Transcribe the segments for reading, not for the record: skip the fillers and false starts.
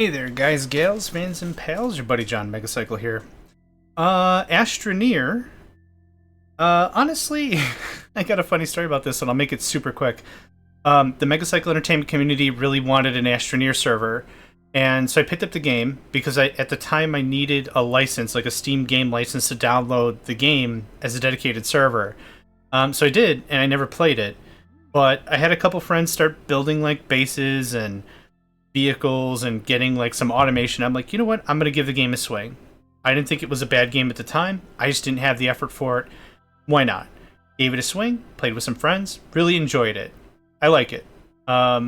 Hey there, guys, gals, fans, and pals. Your buddy JohnMegacycle here. Astroneer. Honestly, I got a funny story about this, and I'll make it super quick. The Megacycle Entertainment community really wanted an Astroneer server, and so I picked up the game because at the time I needed a license, like a Steam game license, to download the game as a dedicated server. So I did, and I never played it. But I had a couple friends start building like bases and vehicles and getting like some automation. I'm like, you know what? I'm gonna give the game a swing. I didn't think it was a bad game at the time. I just didn't have the effort for it. Why not? Gave it a swing. Played with some friends. Really enjoyed it. I like it. I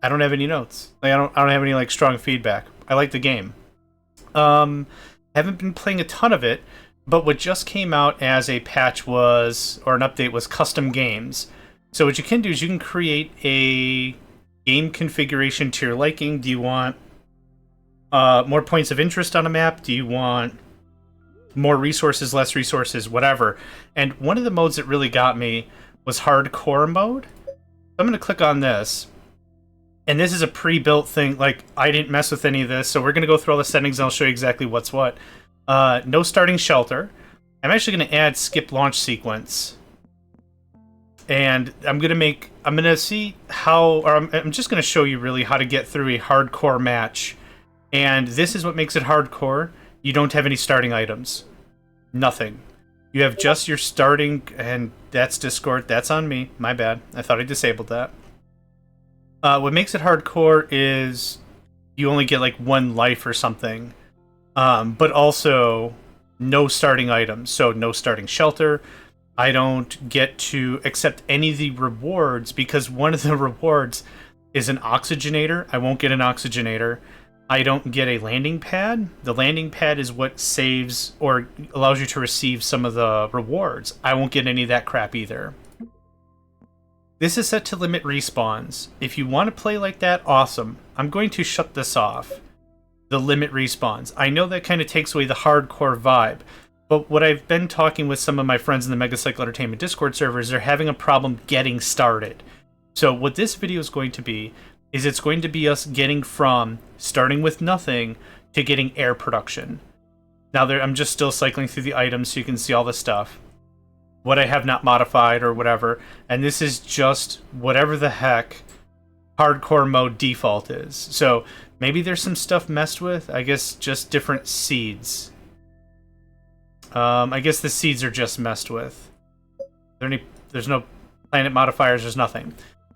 don't have any notes. Like, I don't have any like strong feedback. I like the game. Haven't been playing a ton of it, but what just came out as a patch was, or an update, was custom games. So what you can do is you can create a game configuration to your liking. Do you want more points of interest on a map? Do you want more resources, less resources, whatever? And one of the modes that really got me was hardcore mode. I'm going to click on this. And this is a pre-built thing. Like, I didn't mess with any of this, so we're going to go through all the settings and I'll show you exactly what's what. No starting shelter. I'm actually going to add skip launch sequence. And I'm going to see how, or I'm just going to show you really how to get through a hardcore match. And this is what makes it hardcore. You don't have any starting items. Nothing. You have just your starting, and that's Discord. That's on me. My bad. I thought I disabled that. What makes it hardcore is you only get like one life or something. But also no starting items. So no starting shelter. I don't get to accept any of the rewards because one of the rewards is an oxygenator. I won't get an oxygenator. I don't get a landing pad. The landing pad is what saves or allows you to receive some of the rewards. I won't get any of that crap either. This is set to limit respawns. If you want to play like that, awesome. I'm going to shut this off. The limit respawns. I know that kind of takes away the hardcore vibe. But what I've been talking with some of my friends in the Megacycle Entertainment Discord servers, they're having a problem getting started. So what this video is going to be, is it's going to be us getting from starting with nothing to getting air production. Now I'm just still cycling through the items so you can see all the stuff. What I have not modified or whatever. And this is just whatever the heck hardcore mode default is. So maybe there's some stuff messed with. I guess just different seeds. I guess the seeds are just messed with. There's no planet modifiers, there's nothing.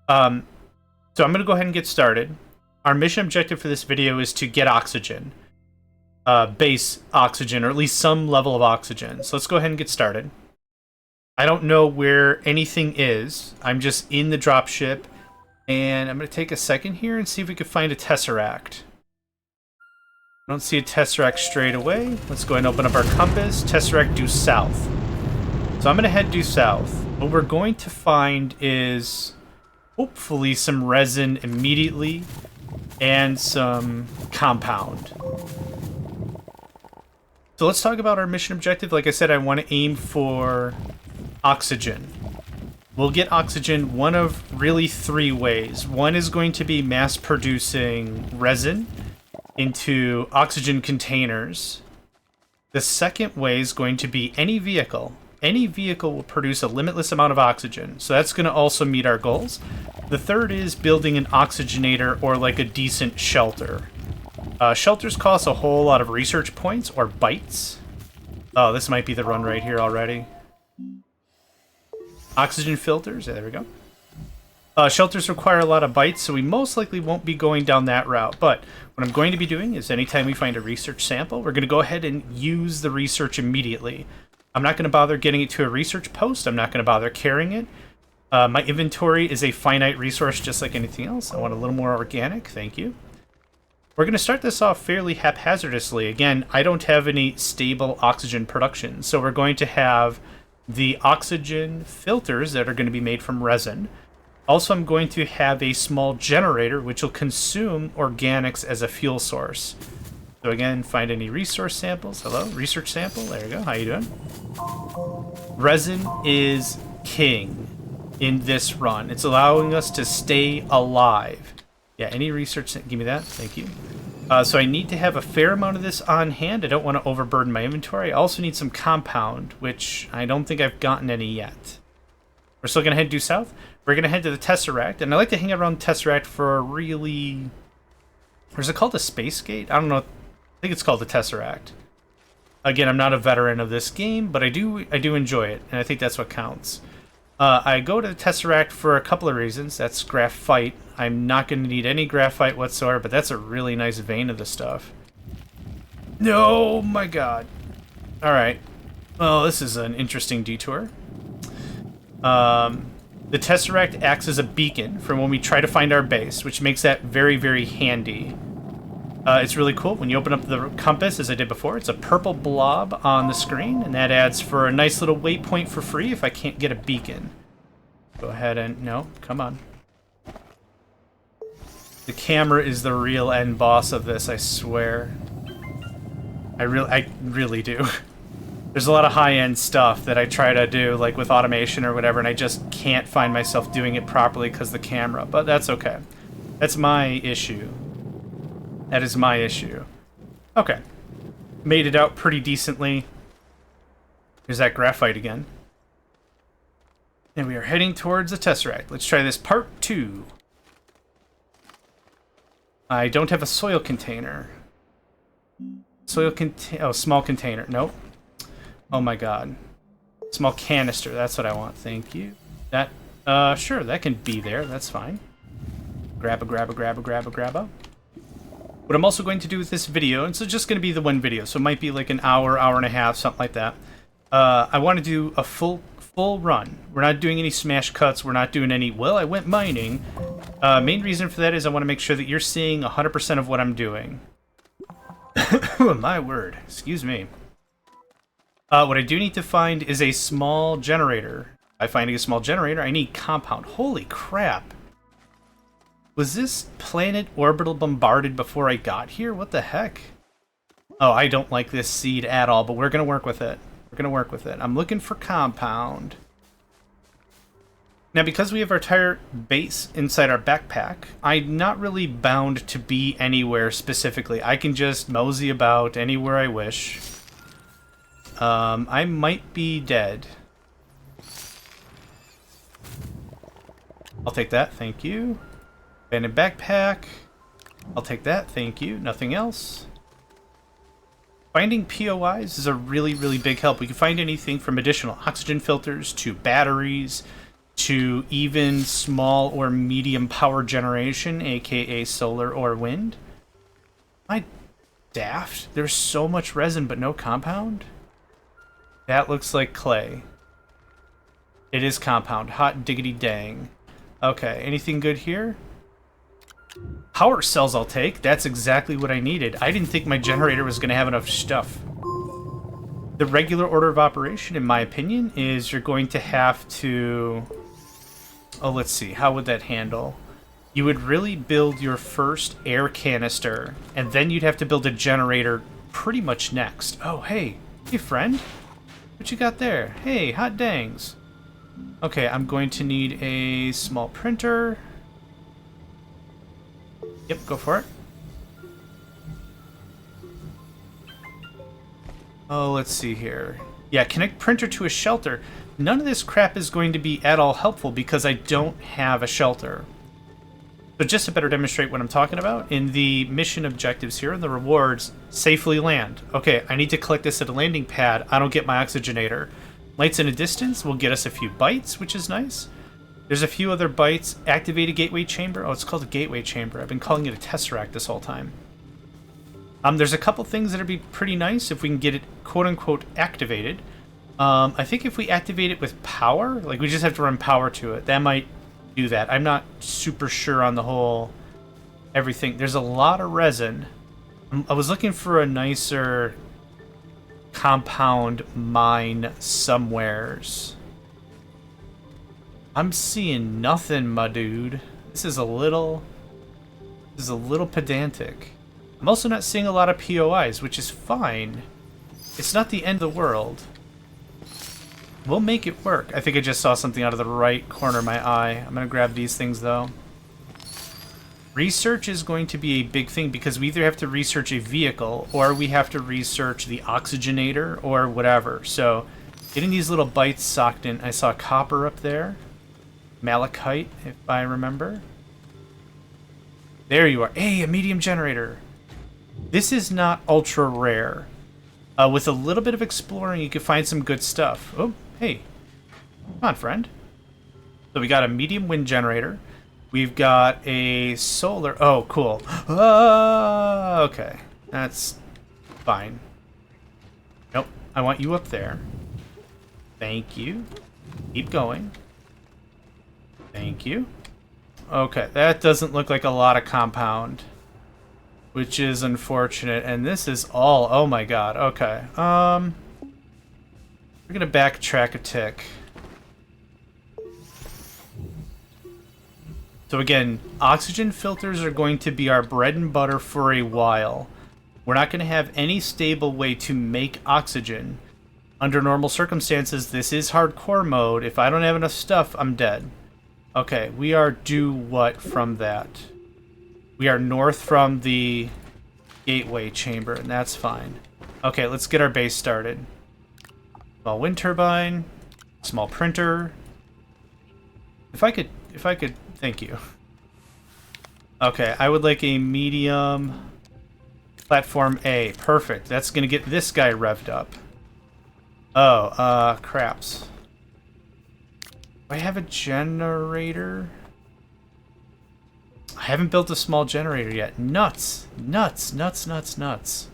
So I'm going to go ahead and get started. Our mission objective for this video is to get oxygen. Base oxygen, or at least some level of oxygen. So let's go ahead and get started. I don't know where anything is. I'm just in the dropship. And I'm going to take a second here and see if we can find a Tesseract. I don't see a Tesseract straight away. Let's go ahead and open up our compass. Tesseract due south. So I'm going to head due south. What we're going to find is hopefully some resin immediately and some compound. So let's talk about our mission objective. Like I said, I want to aim for oxygen. We'll get oxygen one of really three ways. One is going to be mass producing resin into oxygen containers. The second way is going to be any vehicle. Any vehicle will produce a limitless amount of oxygen, so that's going to also meet our goals. The third is building an oxygenator or like a decent shelter. Shelters cost a whole lot of research points or bytes. Oh, this might be the run right here already. Oxygen filters, yeah, there we go. Shelters require a lot of bytes, so we most likely won't be going down that route. But what I'm going to be doing is anytime we find a research sample, we're going to go ahead and use the research immediately. I'm not going to bother getting it to a research post. I'm not going to bother carrying it. My inventory is a finite resource just like anything else. I want a little more organic. Thank you. We're going to start this off fairly haphazardly. Again, I don't have any stable oxygen production, so we're going to have the oxygen filters that are going to be made from resin. Also, I'm going to have a small generator which will consume organics as a fuel source. So again, find any resource samples. Hello, research sample. There you go. How you doing? Resin is king in this run. It's allowing us to stay alive. Yeah, any research, give me that. Thank you. So I need to have a fair amount of this on hand. I don't want to overburden my inventory. I also need some compound, which I don't think I've gotten any yet. We're still going to head due south. We're going to head to the Tesseract, and I like to hang around the Tesseract for a really... Or is it called a Space Gate? I don't know. I think it's called the Tesseract. Again, I'm not a veteran of this game, but I do enjoy it, and I think that's what counts. I go to the Tesseract for a couple of reasons. That's graphite. I'm not going to need any graphite whatsoever, but that's a really nice vein of the stuff. No, my god. Alright. Well, this is an interesting detour. The Tesseract acts as a beacon for when we try to find our base, which makes that very, very handy. It's really cool. When you open up the compass, as I did before, it's a purple blob on the screen, and that adds for a nice little waypoint for free if I can't get a beacon. Go ahead and... No, come on. The camera is the real end boss of this, I swear. I really do. There's a lot of high-end stuff that I try to do, like with automation or whatever, and I just can't find myself doing it properly because of the camera, but that's okay. That's my issue. That is my issue. Okay. Made it out pretty decently. There's that graphite again. And we are heading towards the Tesseract. Let's try this part 2. I don't have a soil container. Small container. Nope. Oh my god. Small canister. That's what I want. Thank you. That, sure, that can be there. That's fine. Grab a. What I'm also going to do with this video, and so it's just going to be the one video, so it might be like an hour, hour and a half, something like that. I want to do a full run. We're not doing any smash cuts. We're not doing any, well, I went mining. Main reason for that is I want to make sure that you're seeing 100% of what I'm doing. My word. Excuse me. What I do need to find is a small generator. By finding a small generator, I need compound. Holy crap. Was this planet orbital bombarded before I got here? What the heck? Oh, I don't like this seed at all, but we're going to work with it. We're going to work with it. I'm looking for compound. Now, because we have our entire base inside our backpack, I'm not really bound to be anywhere specifically. I can just mosey about anywhere I wish. I might be dead. I'll take that, thank you. Abandoned backpack. I'll take that, thank you. Nothing else. Finding POIs is a really, really big help. We can find anything from additional oxygen filters to batteries to even small or medium power generation, aka solar or wind. Am I daft? There's so much resin but no compound? That looks like clay. It is compound. Hot diggity dang. Okay, anything good here? Power cells I'll take. That's exactly what I needed. I didn't think my generator was going to have enough stuff. The regular order of operation, in my opinion, is you're going to have to... Oh, let's see. How would that handle? You would really build your first air canister, and then you'd have to build a generator pretty much next. Oh, hey. Hey, friend. What you got there? Hey, hot dangs. Okay, I'm going to need a small printer. Yep, go for it. Oh, let's see here. Yeah, connect printer to a shelter. None of this crap is going to be at all helpful because I don't have a shelter. So just to better demonstrate what I'm talking about, in the mission objectives here, in the rewards, safely land. Okay, I need to collect this at a landing pad. I don't get my oxygenator. Lights in a distance will get us a few bytes, which is nice. There's a few other bytes. Activate a gateway chamber. Oh, it's called a gateway chamber. I've been calling it a tesseract this whole time. There's a couple things that'd be pretty nice if we can get it quote-unquote activated. I think if we activate it with power, like we just have to run power to it, that might do that. I'm not super sure on the whole everything. There's a lot of resin. I was looking for a nicer compound mine somewheres. I'm seeing nothing, my dude. This is a little pedantic. I'm also not seeing a lot of POIs, which is fine. It's not the end of the world. We'll make it work. I think I just saw something out of the right corner of my eye. I'm gonna grab these things though. Research is going to be a big thing because we either have to research a vehicle or we have to research the oxygenator or whatever. So getting these little bites socked in. I saw copper up there. Malachite, if I remember. There you are. Hey, a medium generator. This is not ultra rare. With a little bit of exploring, you can find some good stuff. Oh, hey. Come on, friend. So we got a medium wind generator. We've got a solar... Oh, cool. Okay. That's fine. Nope. I want you up there. Thank you. Keep going. Thank you. Okay, that doesn't look like a lot of compound, which is unfortunate. And this is all... Oh my god. Okay. We're gonna backtrack a tick. So again, oxygen filters are going to be our bread and butter for a while. We're not going to have any stable way to make oxygen. Under normal circumstances, this is hardcore mode. If I don't have enough stuff, I'm dead. Okay, we are due what from that? We are north from the gateway chamber, and that's fine. Okay, let's get our base started. Small wind turbine, small printer. If I could, thank you. Okay, I would like a medium platform A. Perfect. That's gonna get this guy revved up. Oh, craps. Do I have a generator? I haven't built a small generator yet. Nuts. Nuts, nuts, nuts, nuts.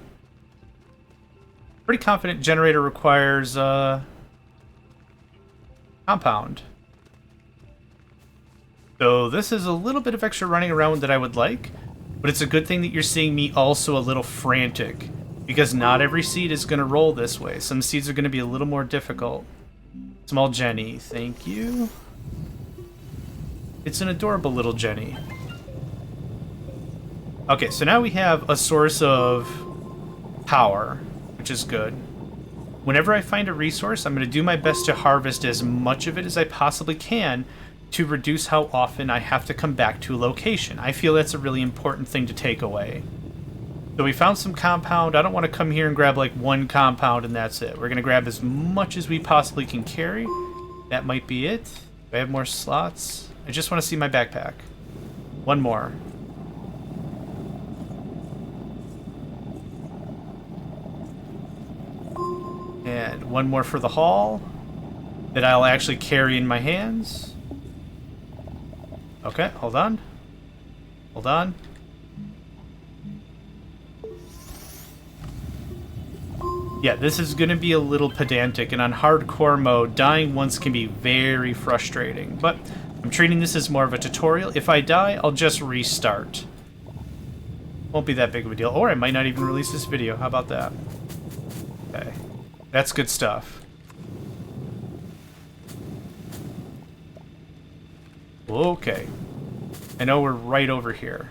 Pretty confident generator requires, compound. So this is a little bit of extra running around that I would like, but it's a good thing that you're seeing me also a little frantic, because not every seed is going to roll this way. Some seeds are going to be a little more difficult. Small Jenny, thank you. It's an adorable little Jenny. Okay, so now we have a source of power, which is good. Whenever I find a resource, I'm going to do my best to harvest as much of it as I possibly can to reduce how often I have to come back to a location. I feel that's a really important thing to take away. So we found some compound. I don't want to come here and grab like one compound and that's it. We're going to grab as much as we possibly can carry. That might be it. Do I have more slots? I just want to see my backpack. One more. And one more for the haul that I'll actually carry in my hands. Okay, hold on. Hold on. Yeah, this is going to be a little pedantic, and on hardcore mode, dying once can be very frustrating. But I'm treating this as more of a tutorial. If I die, I'll just restart. Won't be that big of a deal. Or I might not even release this video. How about that? Okay. That's good stuff. Okay. I know we're right over here.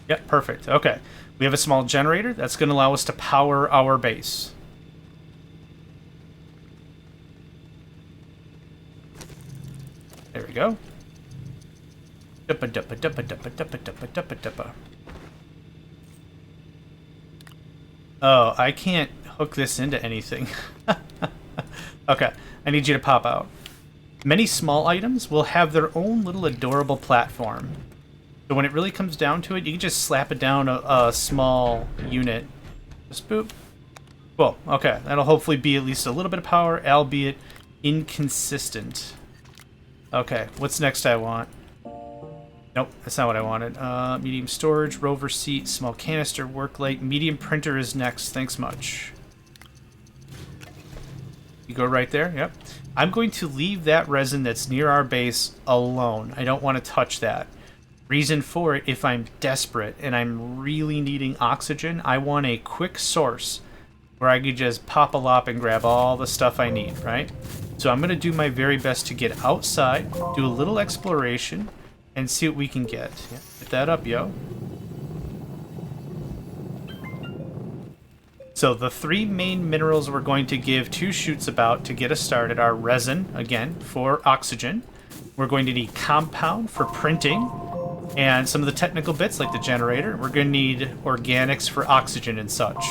Yep, perfect. Okay. We have a small generator. That's going to allow us to power our base. There we go. Oh, I can't hook this into anything. Okay, I need you to pop out. Many small items will have their own little adorable platform. So when it really comes down to it, you can just slap it down a small unit. Just boop. Cool, okay. That'll hopefully be at least a little bit of power, albeit inconsistent. Okay, what's next I want? Nope, that's not what I wanted. Medium storage, rover seat, small canister, work light. Medium printer is next, thanks much. You go right there, yep. I'm going to leave that resin that's near our base alone. I don't want to touch that. Reason for it, if I'm desperate and I'm really needing oxygen, I want a quick source where I could just pop a lop and grab all the stuff I need, right? So I'm going to do my very best to get outside, do a little exploration, and see what we can get. Yeah, get that up, yo. So the three main minerals we're going to give 2 shoots about to get us started are resin, again, for oxygen. We're going to need compound for printing. And some of the technical bits, like the generator, we're going to need organics for oxygen and such.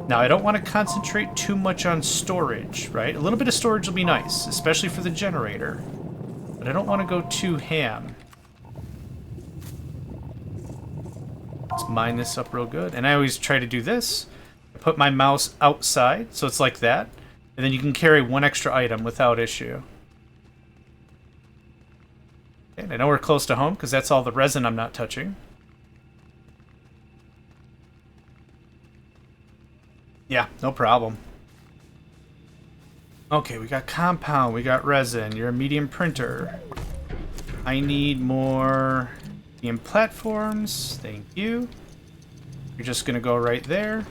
Now, I don't want to concentrate too much on storage, right? A little bit of storage will be nice, especially for the generator. But I don't want to go too ham. Let's mine this up real good. And I always try to do this. I put my mouse outside, so it's like that. And then you can carry one extra item without issue. Okay, and I know we're close to home because that's all the resin I'm not touching. Yeah, no problem. Okay, we got compound, we got resin. You're a medium printer. I need more medium platforms. Thank you. You're just gonna go right there.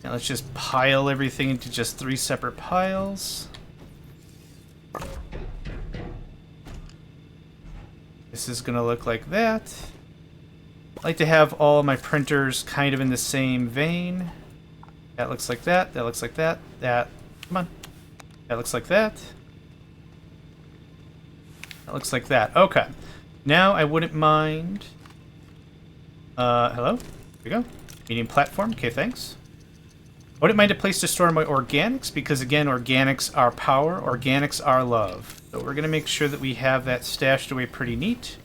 Now let's just pile everything into just 3 separate piles. This is gonna look like that. I like to have all of my printers kind of in the same vein. That looks like that. That looks like that. That. Come on. That looks like that. That looks like that. Okay. Now I wouldn't mind. Hello? Here we go. Medium platform. Okay, thanks. I wouldn't mind a place to store my organics because, again, organics are power. Organics are love. So we're going to make sure that we have that stashed away pretty neat.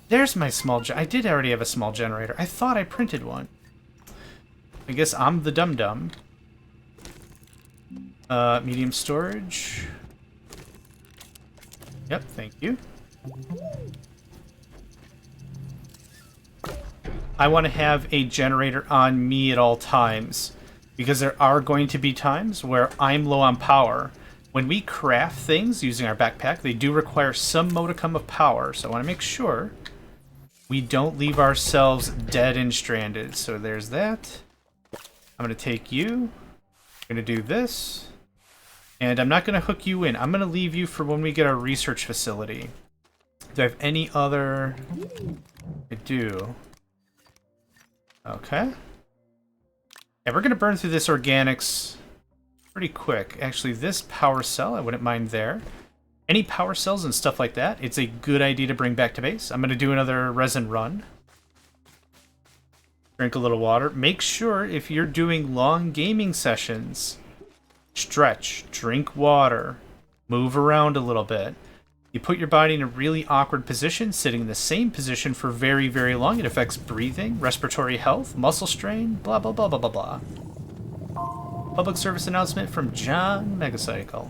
There's my small... I did already have a small generator. I thought I printed one. I guess I'm the dum-dum. Medium storage. Yep, thank you. I want to have a generator on me at all times, because there are going to be times where I'm low on power. When we craft things using our backpack, they do require some modicum of power, so I want to make sure we don't leave ourselves dead and stranded. So there's that. I'm going to take you. I'm going to do this. And I'm not going to hook you in. I'm going to leave you for when we get our research facility. Do I have any other... I do. Okay. Yeah, we're going to burn through this organics pretty quick. Actually, this power cell, I wouldn't mind there. Any power cells and stuff like that, it's a good idea to bring back to base. I'm going to do another resin run. Drink a little water. Make sure if you're doing long gaming sessions, stretch, drink water, move around a little bit. You put your body in a really awkward position, sitting in the same position for very, very long. It affects breathing, respiratory health, muscle strain, blah, blah, blah, blah, blah, blah. Public service announcement from JohnMegacycle.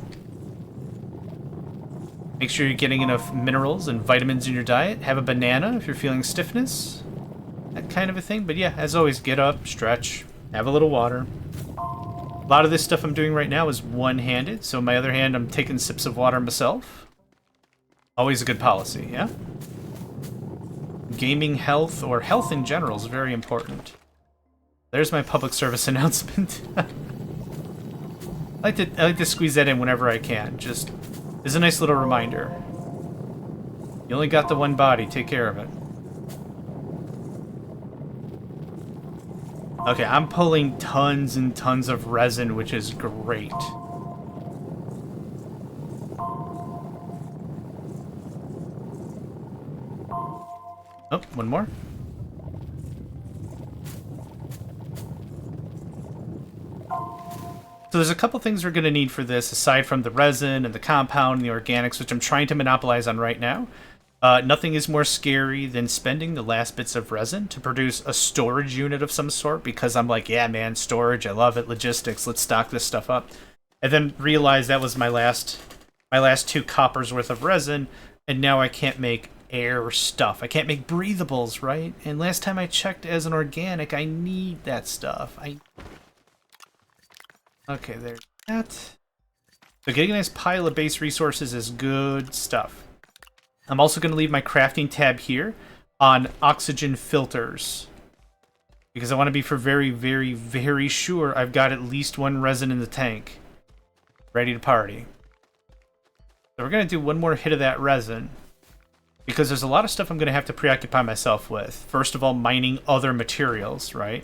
Make sure you're getting enough minerals and vitamins in your diet. Have a banana if you're feeling stiffness. That kind of a thing. But yeah, as always, get up, stretch, have a little water. A lot of this stuff I'm doing right now is one-handed, so my other hand I'm taking sips of water myself. Always a good policy, yeah? Gaming health, or health in general, is very important. There's my public service announcement. I like to squeeze that in whenever I can. Just as a nice little reminder. You only got the one body, take care of it. Okay, I'm pulling tons and tons of resin, which is great. Oh, one more. So there's a couple things we're going to need for this, aside from the resin and the compound and the organics, which I'm trying to monopolize on right now. Nothing is more scary than spending the last bits of resin to produce a storage unit of some sort, because I'm like, yeah, man, storage, I love it, logistics, let's stock this stuff up. And then realize that was my last 2 coppers worth of resin, and now I can't make air stuff. I can't make breathables, right? And last time I checked as an organic, I need that stuff. Okay, there's that. So getting a nice pile of base resources is good stuff. I'm also going to leave my crafting tab here on oxygen filters, because I want to be for very, very, very sure I've got at least 1 resin in the tank ready to party. So we're going to do one more hit of that resin, because there's a lot of stuff I'm going to have to preoccupy myself with. First of all, mining other materials, right?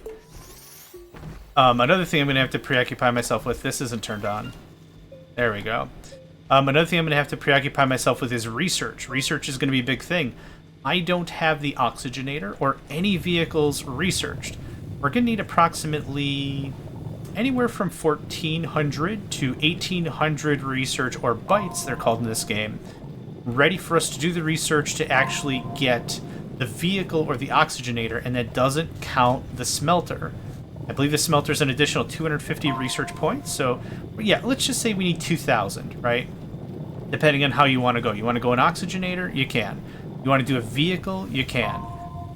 Another thing I'm going to have to preoccupy myself with, this isn't turned on. There we go. Another thing I'm going to have to preoccupy myself with is research. Research is going to be a big thing. I don't have the oxygenator or any vehicles researched. We're going to need approximately anywhere from 1,400 to 1,800 research, or bytes, they're called in this game, ready for us to do the research to actually get the vehicle or the oxygenator, and that doesn't count the smelter. I believe the smelter is an additional 250 research points, so yeah, let's just say we need 2,000, right? Depending on how you want to go. You want to go an oxygenator? You can. You want to do a vehicle? You can.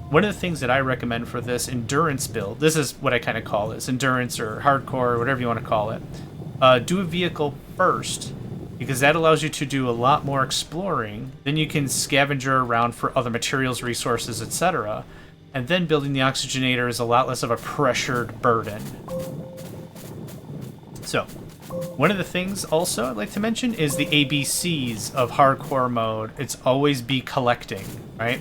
One of the things that I recommend for this endurance build, this is what I kind of call this, endurance or hardcore or whatever you want to call it, do a vehicle first, because that allows you to do a lot more exploring. Then you can scavenger around for other materials, resources, etc. And then building the oxygenator is a lot less of a pressured burden. So, one of the things also I'd like to mention is the ABCs of hardcore mode. It's always be collecting, right?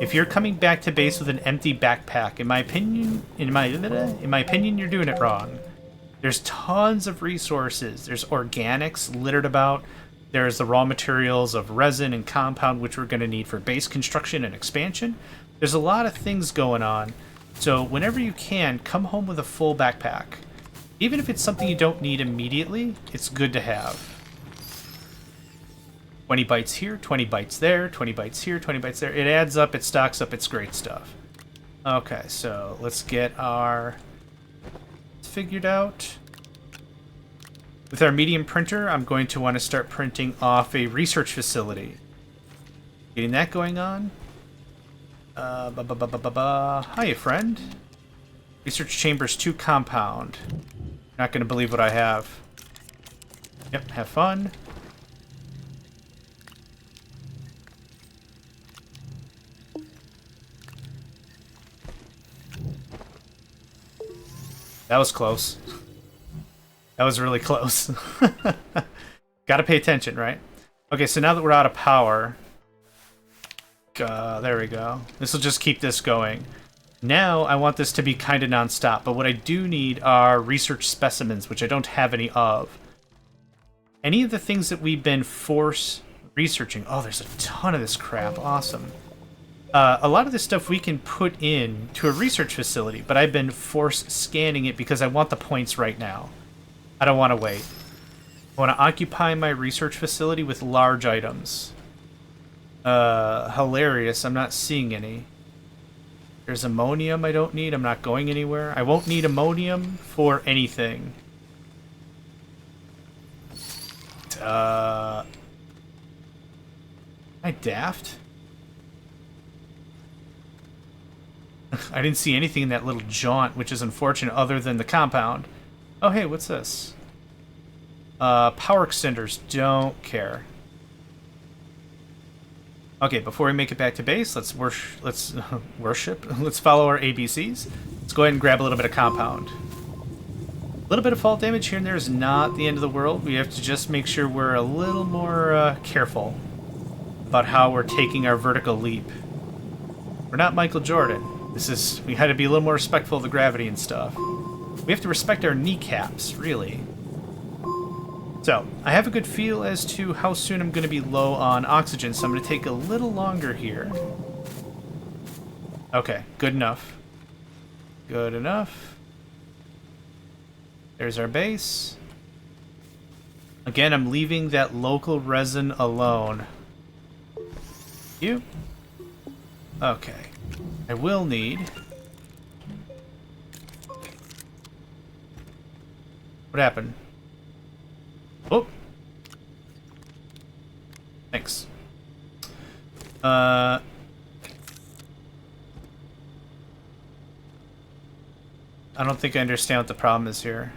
If you're coming back to base with an empty backpack, in my opinion, you're doing it wrong. There's tons of resources. There's organics littered about. There's the raw materials of resin and compound, which we're going to need for base construction and expansion. There's a lot of things going on. So whenever you can, come home with a full backpack. Even if it's something you don't need immediately, it's good to have. 20 bytes here, 20 bytes there, 20 bytes here, 20 bytes there. It adds up, it stocks up, it's great stuff. Okay, so let's get our figured out. With our medium printer, I'm going to want to start printing off a research facility. Getting that going on. Hiya, friend. Research Chambers 2 compound. Not going to believe what I have. Yep, have fun. That was close. That was really close. Gotta pay attention, right? Okay, so now that we're out of power... there we go. This will just keep this going. Now, I want this to be kind of non-stop, but what I do need are research specimens, which I don't have any of. Any of the things that we've been force researching... Oh, there's a ton of this crap. Awesome. A lot of this stuff we can put in to a research facility, but I've been force scanning it because I want the points right now. I don't want to wait. I want to occupy my research facility with large items. Hilarious. I'm not seeing any. There's ammonium I don't need. I'm not going anywhere. I won't need ammonium for anything. Am I daft? I didn't see anything in that little jaunt, which is unfortunate, other than the compound. Oh, hey, what's this? Power extenders. Don't care. Okay, before we make it back to base, let's worship. Let's follow our ABCs. Let's go ahead and grab a little bit of compound. A little bit of fall damage here and there is not the end of the world. We have to just make sure we're a little more careful about how we're taking our vertical leap. We're not Michael Jordan. We had to be a little more respectful of the gravity and stuff. We have to respect our kneecaps, really. So, I have a good feel as to how soon I'm going to be low on oxygen, so I'm going to take a little longer here. Okay, good enough. Good enough. There's our base. Again, I'm leaving that local resin alone. You. Okay. I will need... What happened? Oh! Thanks. I don't think I understand what the problem is here.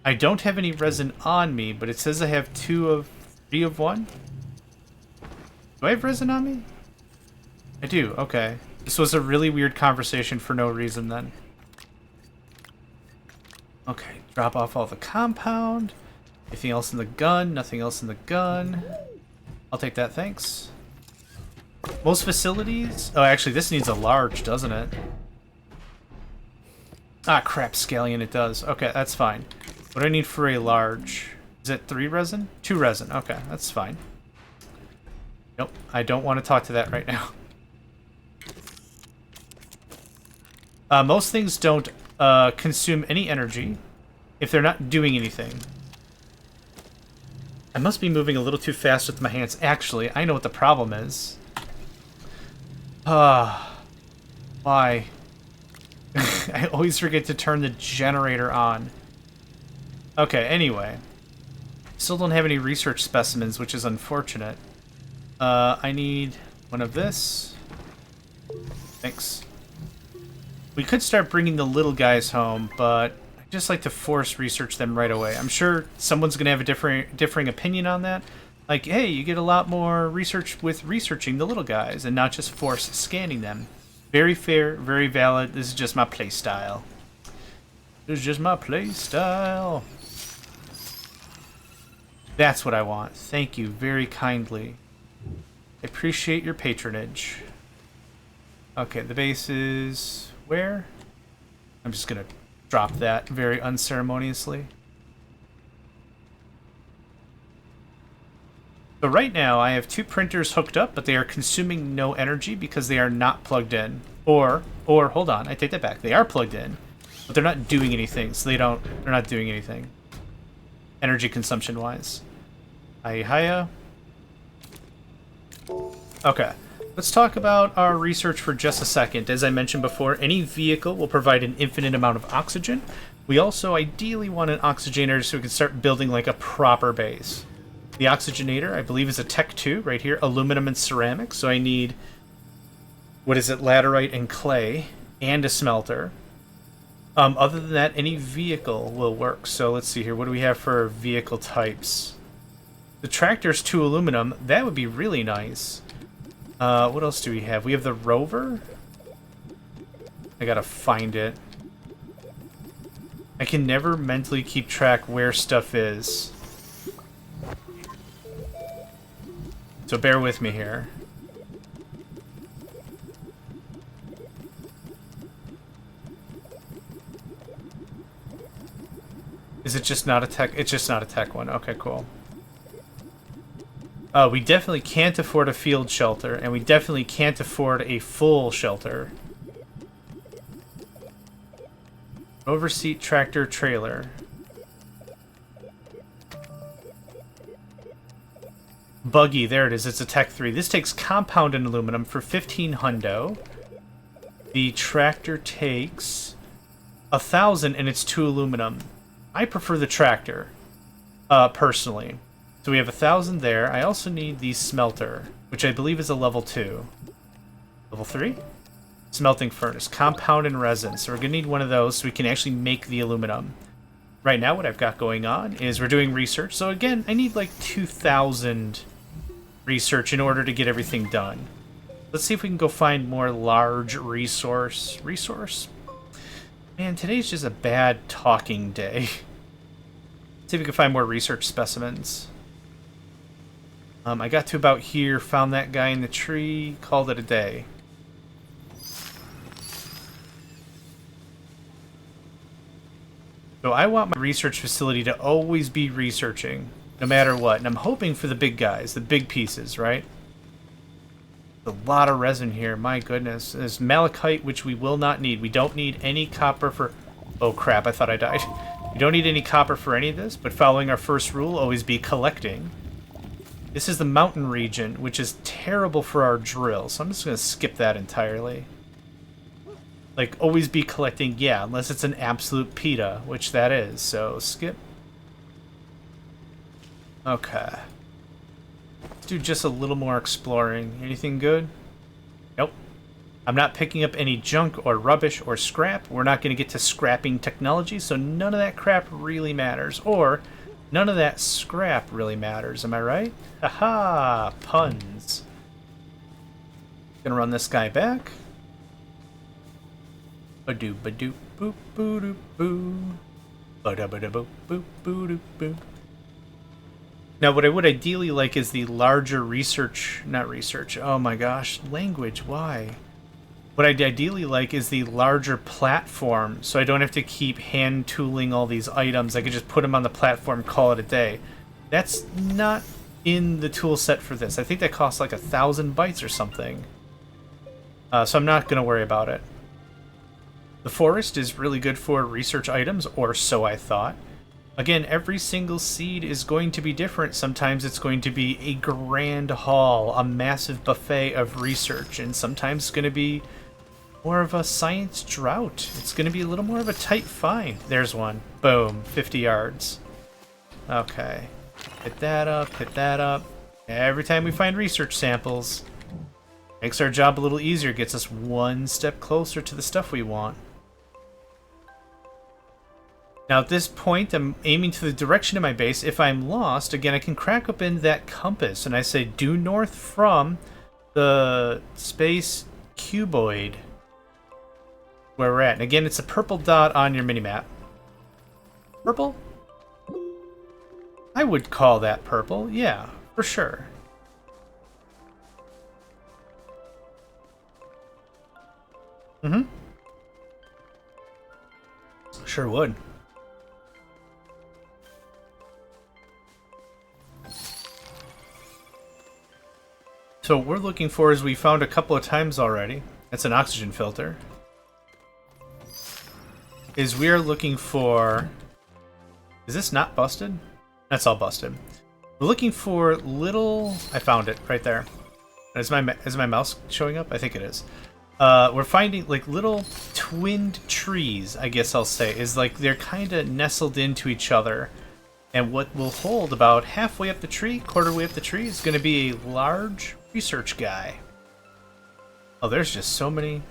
I don't have any resin on me, but it says I have 3 of 1. Do I have resin on me? I do, okay. This was a really weird conversation for no reason then. Okay, drop off all the compound. Anything else in the gun? Nothing else in the gun. I'll take that, thanks. Most facilities... Oh, actually, this needs a large, doesn't it? Ah, crap, Scallion, it does. Okay, that's fine. What do I need for a large? Is it 3 resin? 2 resin. Okay, that's fine. Nope, I don't want to talk to that right now. Most things don't consume any energy if they're not doing anything. I must be moving a little too fast with my hands. Actually, I know what the problem is. Why? I always forget to turn the generator on. Okay, anyway. Still don't have any research specimens, which is unfortunate. I need one of this. Thanks. We could start bringing the little guys home, but I just like to force research them right away. I'm sure someone's going to have a differing opinion on that. Like, hey, you get a lot more research with researching the little guys and not just force scanning them. Very fair, very valid. This is just my play style. This is just my play style. That's what I want. Thank you very kindly. I appreciate your patronage. Okay, the base is where? I'm just gonna drop that very unceremoniously. So right now I have 2 printers hooked up, but they are consuming no energy because they are not plugged in. Or hold on, I take that back. They are plugged in, but they're not doing anything, so they're not doing anything. Energy consumption wise. Hiya. Okay. Let's talk about our research for just a second. As I mentioned before, any vehicle will provide an infinite amount of oxygen. We also ideally want an oxygenator so we can start building like a proper base. The oxygenator, I believe, is a Tech 2 right here, aluminum and ceramic. So I need, what is it, laterite and clay, and a smelter. Other than that, any vehicle will work. So let's see here. What do we have for vehicle types? The tractor's 2 aluminum. That would be really nice. What else do we have? We have the rover. I gotta find it. I can never mentally keep track where stuff is. So bear with me here. Is it just not a tech? It's just not a tech one. Okay, cool. We definitely can't afford a field shelter, and we definitely can't afford a full shelter. Overseat tractor trailer. Buggy, there it is. It's a Tech 3. This takes compound and aluminum for 15 hundo. The tractor takes 1,000 and it's 2 aluminum. I prefer the tractor, personally. So we have 1,000 there. I also need the smelter, which I believe is a level 2. Level 3? Smelting furnace. Compound and resin. So we're going to need one of those so we can actually make the aluminum. Right now what I've got going on is we're doing research. So again, I need like 2,000 research in order to get everything done. Let's see if we can go find more large resource. Man, today's just a bad talking day. See if we can find more research specimens. I got to about here, found that guy in the tree, called it a day. So I want my research facility to always be researching, no matter what. And I'm hoping for the big guys, the big pieces, right? A lot of resin here, my goodness. There's malachite, which we will not need. We don't need any copper for... Oh crap, I thought I died. We don't need any copper for any of this, but following our first rule, always be collecting. This is the mountain region, which is terrible for our drill, so I'm just going to skip that entirely. Like, always be collecting, yeah, unless it's an absolute PETA, which that is, so skip. Okay. Let's do just a little more exploring. Anything good? Nope. I'm not picking up any junk or rubbish or scrap. We're not going to get to scrapping technology, so none of that crap really matters. Or, none of that scrap really matters, am I right? Haha! Puns. Gonna run this guy back. Ba-doo, ba-doo, boop, boo-doo, boo. Ba-da-ba-da-boop, boop, boo-doo, boo. Now, what I would ideally like is the larger research... Not research. Oh my gosh. Language, why? What I'd ideally like is the larger platform, so I don't have to keep hand tooling all these items. I could just put them on the platform, call it a day. That's not in the tool set for this. I think that costs like 1,000 bytes or something. So I'm not going to worry about it. The forest is really good for research items, or so I thought. Again, every single seed is going to be different. Sometimes it's going to be a grand hall, a massive buffet of research, and sometimes it's going to be more of a science drought. It's going to be a little more of a tight find. There's one. Boom. 50 yards. Okay. Hit that up, hit that up. Every time we find research samples, makes our job a little easier, gets us one step closer to the stuff we want. Now at this point, I'm aiming to the direction of my base. If I'm lost, again, I can crack open that compass, and I say due north from the space cuboid where we're at. And again, it's a purple dot on your minimap. Purple? I would call that purple, yeah, for sure. Mm-hmm. Sure would. So what we're looking for is we found a couple of times already. That's an oxygen filter. Is we are looking for... Is this not busted? That's all busted. We're looking for little... I found it right there. Is my mouse showing up? I think it is. We're finding like little twinned trees, I guess I'll say. Is like they're kind of nestled into each other. And what will hold about halfway up the tree, quarter way up the tree, is going to be a large research guy. Oh, there's just so many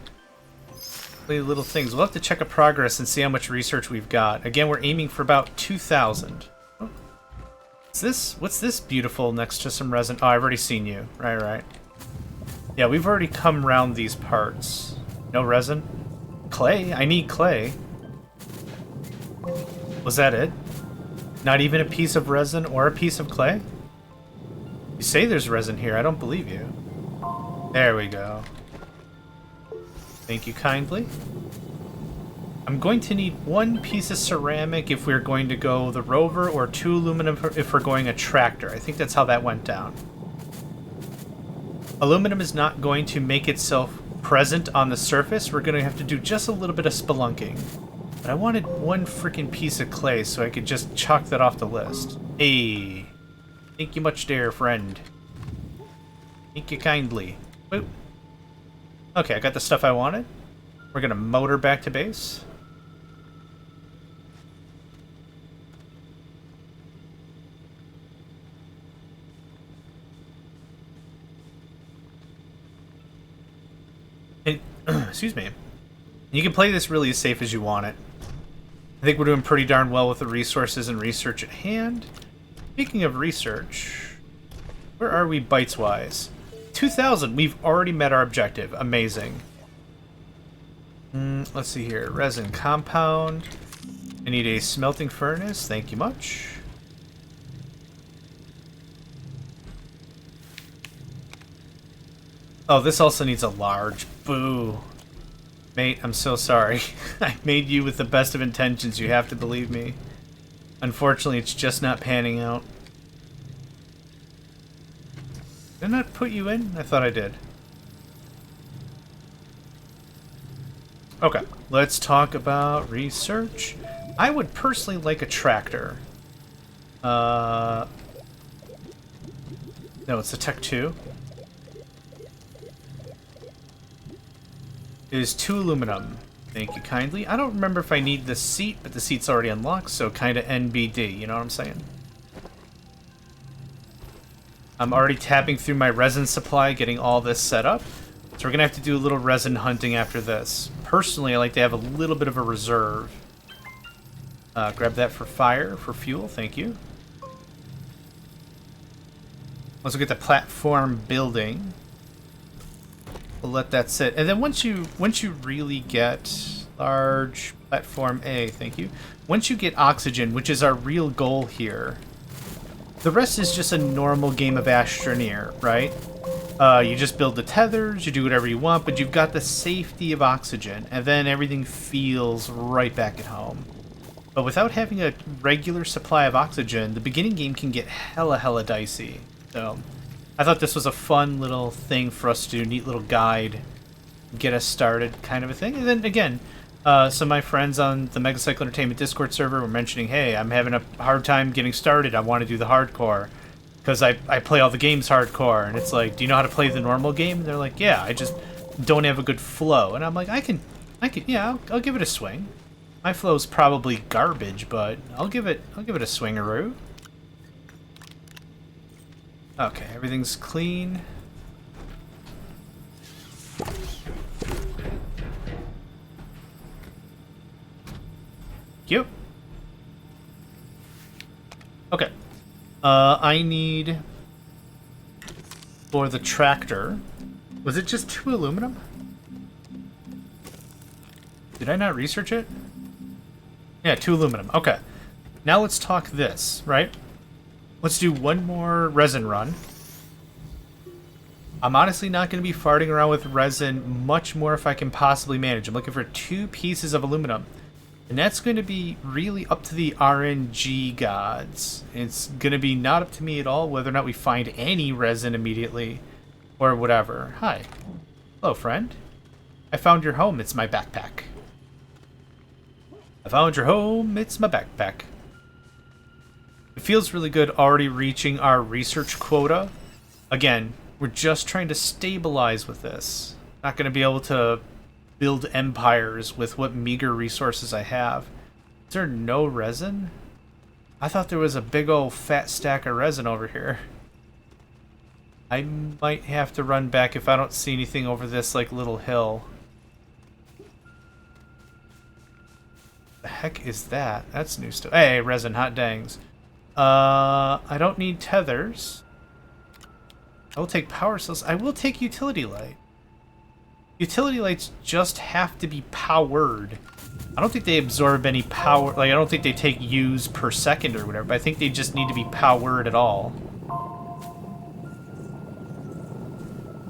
little things. We'll have to check a progress and see how much research we've got. Again, we're aiming for about 2,000. Oh. What's this beautiful next to some resin? Oh, I've already seen you. Right. Yeah, we've already come around these parts. No resin? Clay? I need clay. Was that it? Not even a piece of resin or a piece of clay? You say there's resin here. I don't believe you. There we go. Thank you kindly. I'm going to need one piece of ceramic if we're going to go the rover, or 2 aluminum if we're going a tractor. I think that's how that went down. Aluminum is not going to make itself present on the surface. We're going to have to do just a little bit of spelunking. But I wanted one freaking piece of clay so I could just chalk that off the list. Hey. Thank you much, dear friend. Thank you kindly. Boop. Okay, I got the stuff I wanted. We're gonna motor back to base. And, excuse me. You can play this really as safe as you want it. I think we're doing pretty darn well with the resources and research at hand. Speaking of research, where are we bytes-wise? 2,000. We've already met our objective. Amazing. Let's see here. Resin compound. I need a smelting furnace. Thank you much. Oh, this also needs a large. Boo. Mate, I'm so sorry. I made you with the best of intentions. You have to believe me. Unfortunately, it's just not panning out. Did I not put you in? I thought I did. Okay, let's talk about research. I would personally like a tractor. No, it's a Tech 2. It is 2 aluminum. Thank you kindly. I don't remember if I need the seat, but the seat's already unlocked, so kind of NBD, you know what I'm saying? I'm already tapping through my resin supply, getting all this set up. So we're going to have to do a little resin hunting after this. Personally, I like to have a little bit of a reserve. Grab that for fire, for fuel, thank you. Once we get the platform building, we'll let that sit. And then once you really get large platform A, thank you. Once you get oxygen, which is our real goal here, the rest is just a normal game of Astroneer, right? You just build the tethers, you do whatever you want, but you've got the safety of oxygen, and then everything feels right back at home. But without having a regular supply of oxygen, the beginning game can get hella dicey. So I thought this was a fun little thing for us to do, neat little guide, get us started kind of a thing. And then again, some of my friends on the Megacycle Entertainment Discord server were mentioning, hey, I'm having a hard time getting started, I want to do the hardcore. Because I play all the games hardcore, and it's like, do you know how to play the normal game? And they're like, yeah, I just don't have a good flow. And I'm like, I can, yeah, I'll give it a swing. My flow's probably garbage, but I'll give it a swingaroo. Okay, everything's clean. Cute. Okay. I need, for the tractor, was it just 2 aluminum? Did I not research it? Yeah, 2 aluminum. Okay. Now let's talk this, right? Let's do one more resin run. I'm honestly not going to be farting around with resin much more if I can possibly manage. I'm looking for 2 pieces of aluminum. And that's going to be really up to the RNG gods. It's going to be not up to me at all whether or not we find any resin immediately or whatever. Hi. Hello, friend. I found your home. It's my backpack. I found your home. It's my backpack. It feels really good already reaching our research quota. Again, we're just trying to stabilize with this. Not going to be able to build empires with what meager resources I have. Is there no resin? I thought there was a big old fat stack of resin over here. I might have to run back if I don't see anything over this like little hill. The heck is that? That's new stuff. Hey, resin, hot dangs. I don't need tethers. I will take power cells. I will take utility light. Utility lights just have to be powered. I don't think they absorb any power. Like, I don't think they take U's per second or whatever, but I think they just need to be powered at all.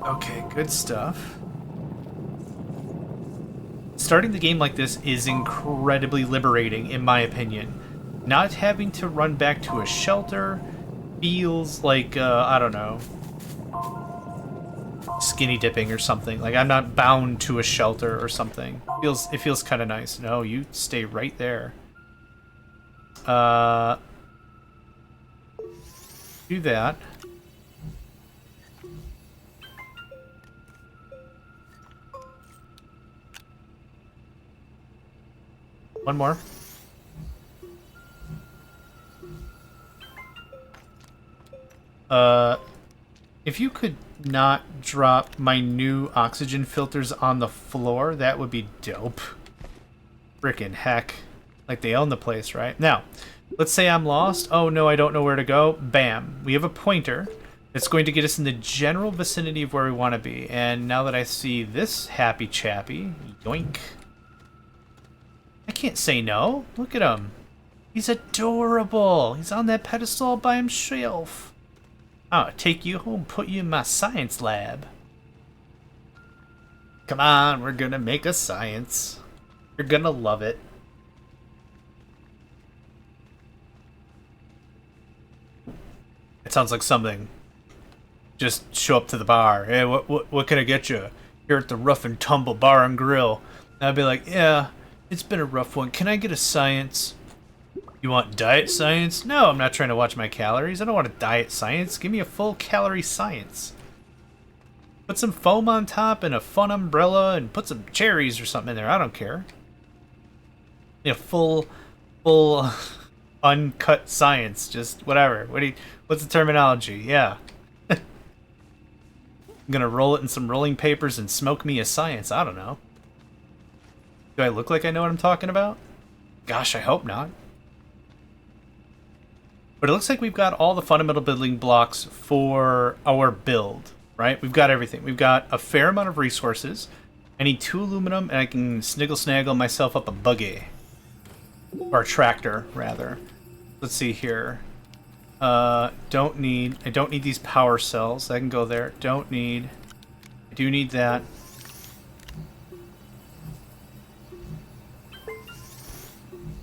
Okay, good stuff. Starting the game like this is incredibly liberating, in my opinion. Not having to run back to a shelter feels like, I don't know, skinny dipping or something. Like I'm not bound to a shelter or something. It feels kind of nice. No, you stay right there. Do that. One more. If you could not drop my new oxygen filters on the floor, that would be dope. Frickin' heck. Like they own the place, right? Now, let's say I'm lost. Oh no, I don't know where to go. Bam. We have a pointer that's going to get us in the general vicinity of where we want to be. And now that I see this happy chappy, yoink. I can't say no. Look at him. He's adorable. He's on that pedestal all by himself. I'll take you home, put you in my science lab. Come on, we're gonna make a science. You're gonna love it. It sounds like something. Just show up to the bar. Hey, what can I get you? Here at the Rough and Tumble Bar and Grill. And I'd be like, yeah, it's been a rough one. Can I get a science? You want diet science? No, I'm not trying to watch my calories. I don't want a diet science. Give me a full calorie science. Put some foam on top and a fun umbrella and put some cherries or something in there. I don't care. Yeah, full uncut science. Just whatever. What's the terminology? Yeah. I'm gonna roll it in some rolling papers and smoke me a science. I don't know. Do I look like I know what I'm talking about? Gosh, I hope not. But it looks like we've got all the fundamental building blocks for our build, right? We've got everything. We've got a fair amount of resources. I need 2 aluminum, and I can sniggle-snaggle myself up a buggy. Or a tractor, rather. Let's see here. Don't need. I don't need these power cells. I can go there. Don't need. I do need that.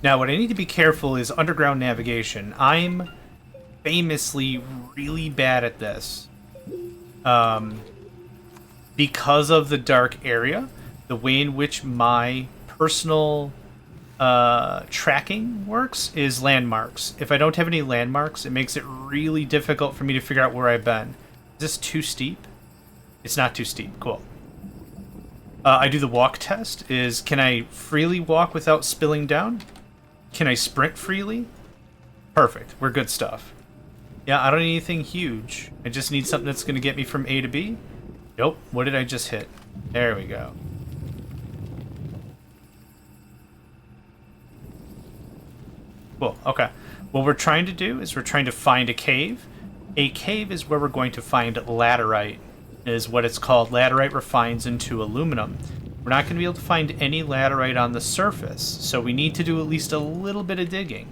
Now, what I need to be careful is underground navigation. I'm famously really bad at this. Because of the dark area, the way in which my personal tracking works is landmarks. If I don't have any landmarks, it makes it really difficult for me to figure out where I've been. Is this too steep? It's not too steep. Cool. I do the walk test. Can I freely walk without spilling down? Can I sprint freely? Perfect. We're good stuff. Yeah, I don't need anything huge. I just need something that's going to get me from A to B. Nope. What did I just hit? There we go. Cool. Okay. What we're trying to do is we're trying to find a cave. A cave is where we're going to find laterite, is what it's called. Laterite refines into aluminum. We're not going to be able to find any laterite on the surface, so we need to do at least a little bit of digging.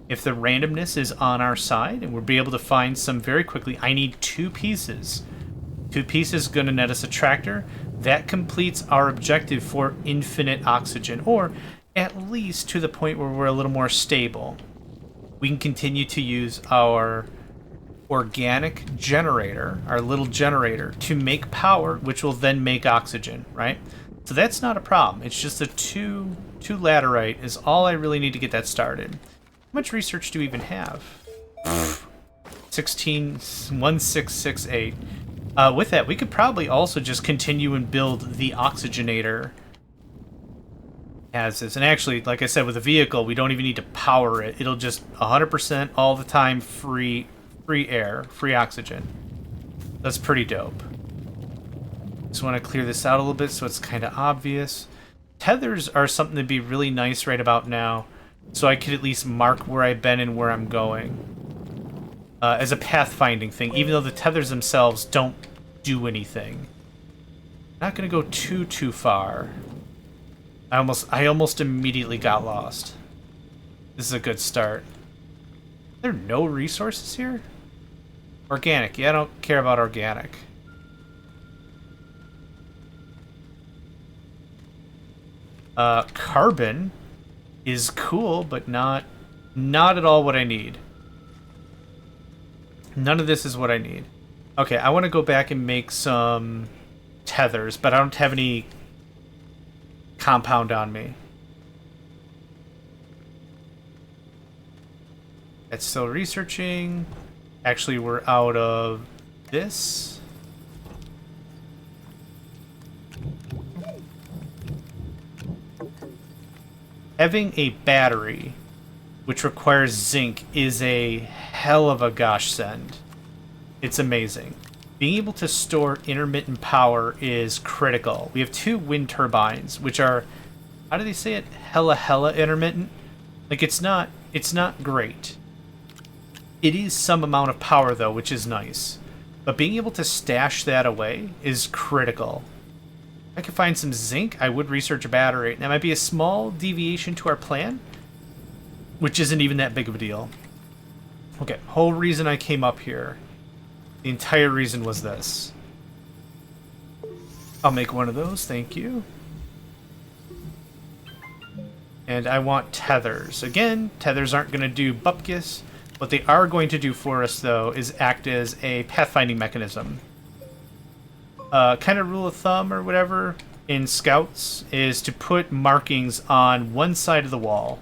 If the randomness is on our side, and we'll be able to find some very quickly, I need 2 pieces. 2 pieces is going to net us a tractor. That completes our objective for infinite oxygen, or at least to the point where we're a little more stable. We can continue to use our organic generator, our little generator, to make power, which will then make oxygen, right? So that's not a problem. It's just the two laterite is all I really need to get that started. How much research do we even have? 161668. With that, we could probably also just continue and build the oxygenator as is. And actually, like I said, with a vehicle, we don't even need to power it. It'll just 100% all the time free air, free oxygen. That's pretty dope. Just want to clear this out a little bit so it's kind of obvious. Tethers are something to be really nice right about now, so I could at least mark where I've been and where I'm going. As a pathfinding thing, even though the tethers themselves don't do anything. Not going to go too far. I almost immediately got lost. This is a good start. Are there no resources here? Organic. Yeah, I don't care about organic. Carbon is cool, but not at all what I need. None of this is what I need. Okay, I want to go back and make some tethers, but I don't have any compound on me. It's still researching. Actually, we're out of this. Having a battery, which requires zinc, is a hell of a gosh send. It's amazing. Being able to store intermittent power is critical. We have 2 wind turbines, which are, how do they say it? Hella intermittent. Like, it's not great. It is some amount of power, though, which is nice. But being able to stash that away is critical. If I could find some zinc, I would research a battery. That might be a small deviation to our plan, which isn't even that big of a deal. Okay, whole reason I came up here, the entire reason was this. I'll make one of those, thank you. And I want tethers. Again, tethers aren't going to do bupkis. What they are going to do for us, though, is act as a pathfinding mechanism. Kind of rule of thumb or whatever in Scouts is to put markings on one side of the wall.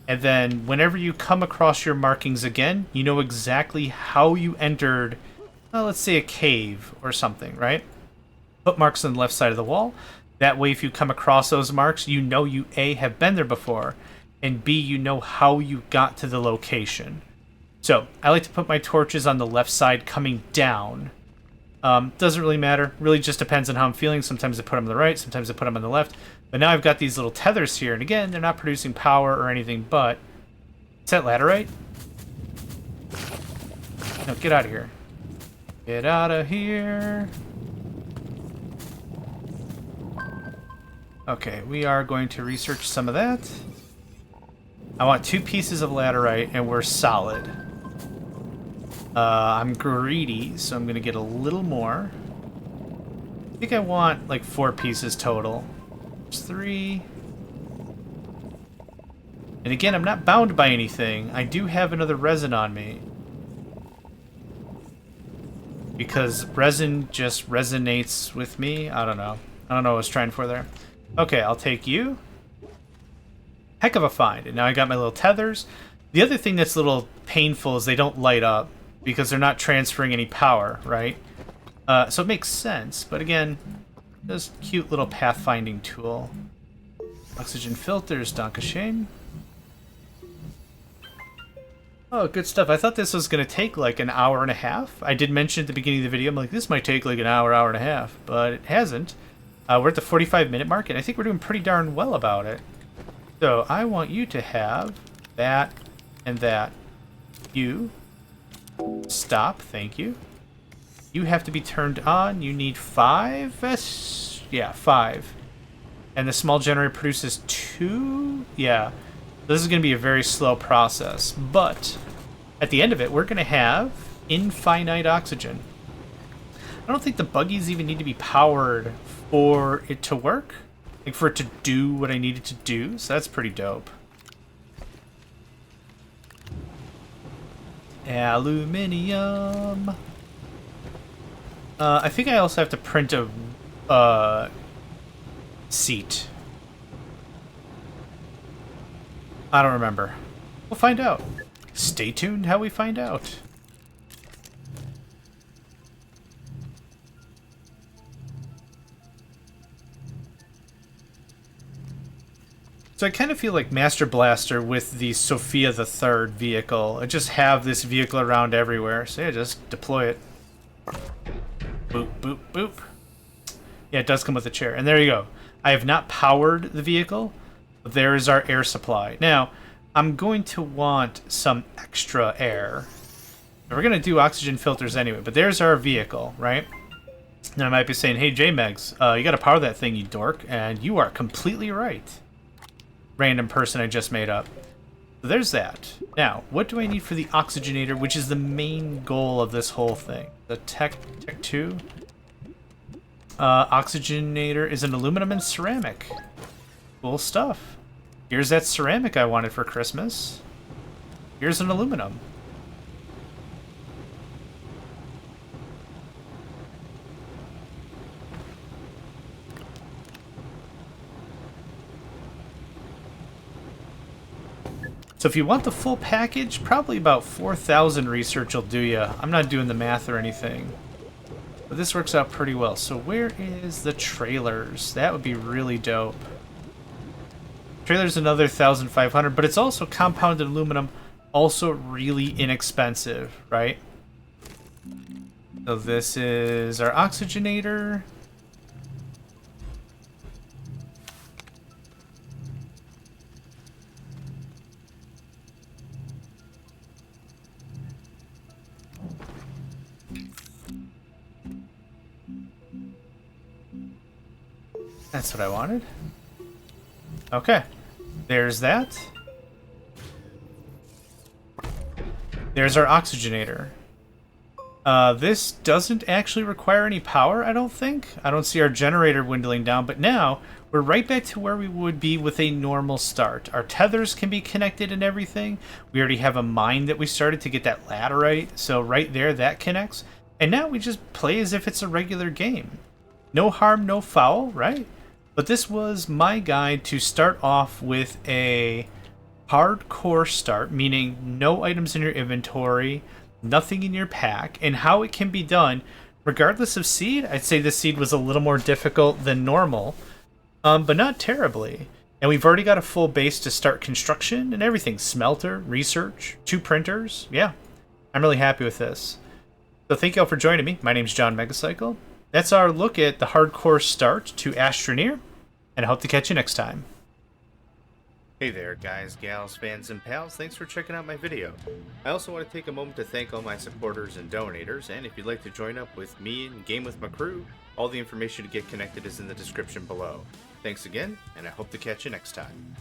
And then whenever you come across your markings again, you know exactly how you entered, let's say, a cave or something, right? Put marks on the left side of the wall. That way, if you come across those marks, you know you A, have been there before, and B, you know how you got to the location. So, I like to put my torches on the left side coming down. Doesn't really matter. Really just depends on how I'm feeling. Sometimes I put them on the right, sometimes I put them on the left. But now I've got these little tethers here, and again, they're not producing power or anything, but... Is that laterite? No, get out of here. Get out of here. Okay, we are going to research some of that. I want 2 pieces of laterite, and we're solid. I'm greedy, so I'm going to get a little more. I think I want like 4 pieces total. There's 3. And again, I'm not bound by anything. I do have another resin on me. Because resin just resonates with me. I don't know. I don't know what I was trying for there. Okay, I'll take you. Heck of a find. And now I got my little tethers. The other thing that's a little painful is they don't light up because they're not transferring any power, right? So it makes sense. But again, this cute little pathfinding tool. Oxygen filters, Dankeschön. Oh, good stuff. I thought this was going to take like an hour and a half. I did mention at the beginning of the video, I'm like, this might take like an hour, hour and a half, but it hasn't. We're at the 45-minute mark, and I think we're doing pretty darn well about it. So I want you to have that and that. You. Stop. Thank you. You have to be turned on. You need 5? Yeah, 5. And the small generator produces 2? Yeah. This is going to be a very slow process, but at the end of it, we're going to have infinite oxygen. I don't think the buggies even need to be powered for it to work, like for it to do what I need it to do, so that's pretty dope. Aluminium. I think I also have to print a seat. I don't remember. We'll find out. Stay tuned how we find out. So I kind of feel like Master Blaster with the Sophia the Third vehicle. I just have this vehicle around everywhere. So yeah, just deploy it. Boop, boop, boop. Yeah, it does come with a chair. And there you go. I have not powered the vehicle. There is our air supply. Now, I'm going to want some extra air. We're going to do oxygen filters anyway, but there's our vehicle, right? Now I might be saying, hey, JMegs, you got to power that thing, you dork. And you are completely right. Random person I just made up. So there's that. Now, what do I need for the oxygenator, which is the main goal of this whole thing? The Tech 2. Oxygenator is an aluminum and ceramic. Cool stuff. Here's that ceramic I wanted for Christmas. Here's an aluminum. So if you want the full package, probably about 4,000 research will do you. I'm not doing the math or anything. But this works out pretty well. So where is the trailers? That would be really dope. Trailer's another 1,500, but it's also compounded aluminum, also really inexpensive, right? So this is our oxygenator. That's what I wanted. Okay. There's that. There's our oxygenator. This doesn't actually require any power, I don't think. I don't see our generator dwindling down, but now we're right back to where we would be with a normal start. Our tethers can be connected and everything. We already have a mine that we started to get that laterite, so right there that connects. And now we just play as if it's a regular game. No harm, no foul, right? But this was my guide to start off with a hardcore start, meaning no items in your inventory, nothing in your pack, and how it can be done regardless of seed. I'd say this seed was a little more difficult than normal, but not terribly. And we've already got a full base to start construction and everything. Smelter, research, 2 printers. Yeah, I'm really happy with this. So thank you all for joining me. My name's JohnMegacycle. That's our look at the hardcore start to Astroneer, and I hope to catch you next time. Hey there, guys, gals, fans, and pals. Thanks for checking out my video. I also want to take a moment to thank all my supporters and donators, and if you'd like to join up with me and game with my crew, all the information to get connected is in the description below. Thanks again, and I hope to catch you next time.